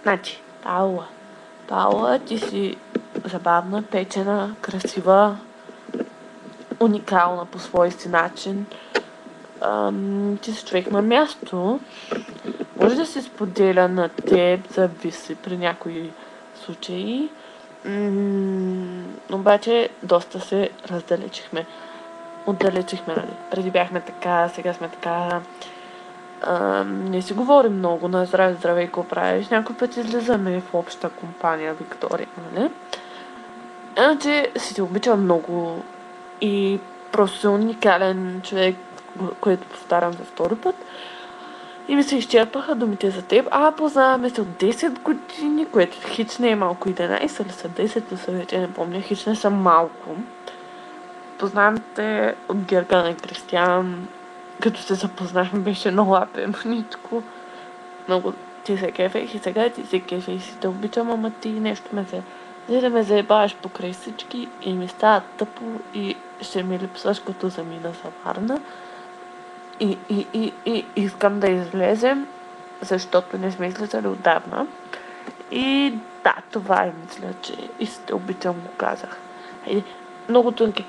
Значи, Паула. Паула, ти си забавна, печена, красива, уникална по свой си начин. Ти си човек на място. Може да се споделя на теб, зависи при някои случаи. Обаче доста се раздалечихме. Отдалечихме, нали? Преди бяхме така, сега сме така. Не си говорим много на здраве, какво правиш. Някой път излизаме в обща компания Виктория, нали? Иначе си те обичам много и просто си уникален човек, което повтарям за втори път. И ми се изчерпаха думите за теб. Познаваме се от 10 години, което хич не е малко. 11 ли са, 10 ли са, вече не помня. Хич не са малко. Познавам те от Гергана и Кристиян. Като се запознахме, беше много апемничко. Много ти се кефех и сега ти се кефех и си те обичам, ама ти нещо да ме заебаваш покрай всички и ми става тъпо и ще ми липсваш, като замина за Варна. И искам да излезем, защото не сме излизали отдавна. И да, това е, мисля, че и се те обичам, го казах. Много тънки